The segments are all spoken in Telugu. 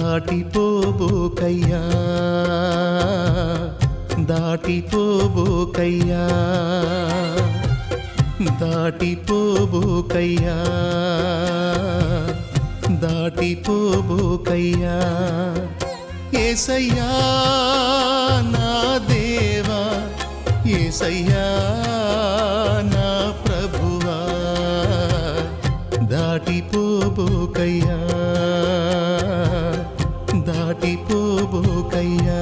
దాటిపోబోకయ్యా దాటిపోబోకయ్యా దాటిపోబోకయ్యా దాటిపోబోకయ్యా యేసయ్యా నా దేవా యేసయ్యా నా ప్రభువా దాటిపోబోకయ్యా దాటిపోబోకయ్యా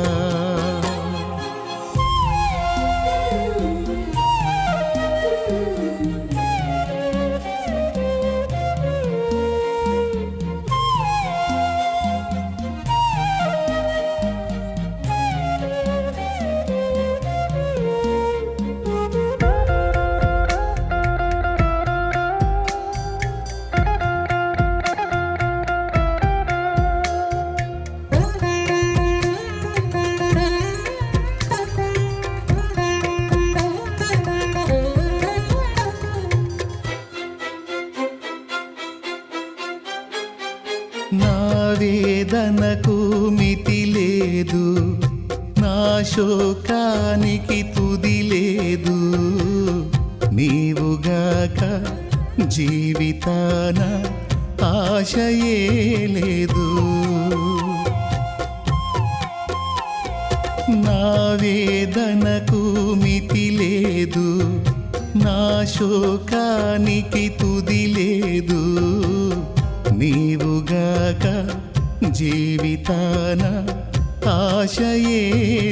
నా వేదనకు మితి లేదు, నా శోకానికి తుది లేదు. నీవుగాక జీవితాన ఆశయే లేదు. నా వేదనకు మితి లేదు, నా శోకానికి తుది లేదు. నీవుగాక జీవితాన ఆశయే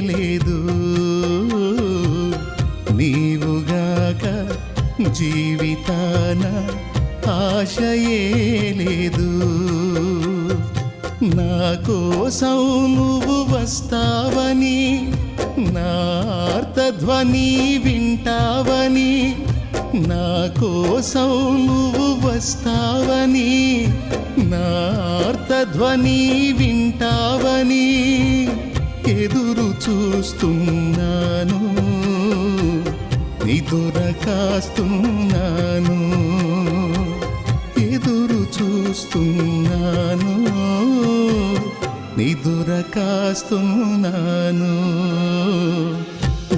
లేదు. నీవుగాక జీవితాన ఆశయే లేదు. నా కోసం నువ్వు వస్తావని, నా ఆర్తధ్వని వింటావని, నా కోసం నువ్వు వస్తావని, నా ఆర్తధ్వని వింటావని ఎదురు చూస్తున్నాను, నిదుర కాస్తున్నాను. ఎదురు చూస్తున్నాను, నిదుర కాస్తున్నాను.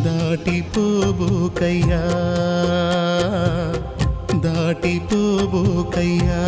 దాటిపోబోకయ్యా దాటిపోబోకయ్యా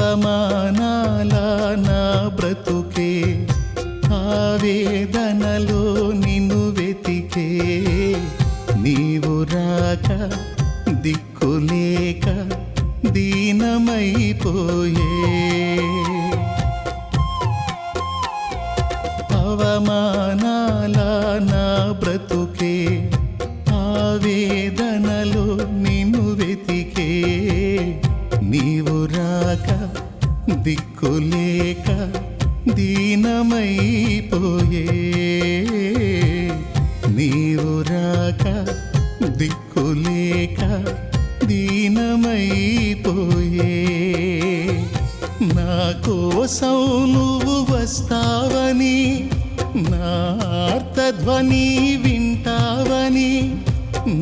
అవమానాల నా బ్రతుకే, ఆవేదనలో నిన్ను వెతికే. నీవు రాక దిక్కులేక దీనమైపోయే. అవమానాల నా బ్రతుకే, ఆవేదనలో నిన్ను వెతికే. నీవు రాక దిక్కులేక దీనమైపోయే. నీవు రాక దిక్కులేక దీనమైపోయే. నా కోసం నువ్వు వస్తావని, నా ఆర్తధ్వని వింటావని,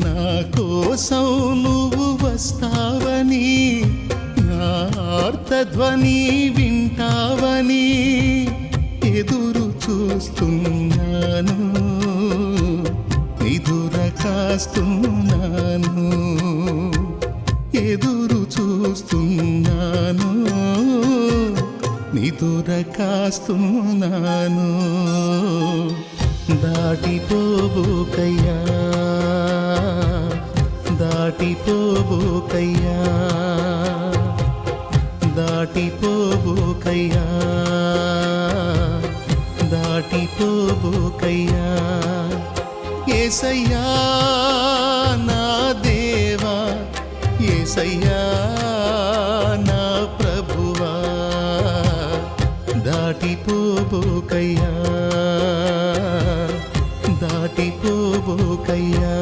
నా కోసం నువ్వు వస్తావని, నా ఆర్తధ్వని వింటావని ఎదురు చూస్తున్నాను, నిదుర కాస్తున్నాను. ఎదురు చూస్తున్నాను, నిదుర కాస్తున్నాను. దాటిపోబోకయ్యా దాటిపోబోకయ్యా దాటిపోబోకయ్యా యేసయ్యా నా దేవా యేసయ్యా నా ప్రభువా దాటిపోబోకయ్యా దాటిపోబోకయ్యా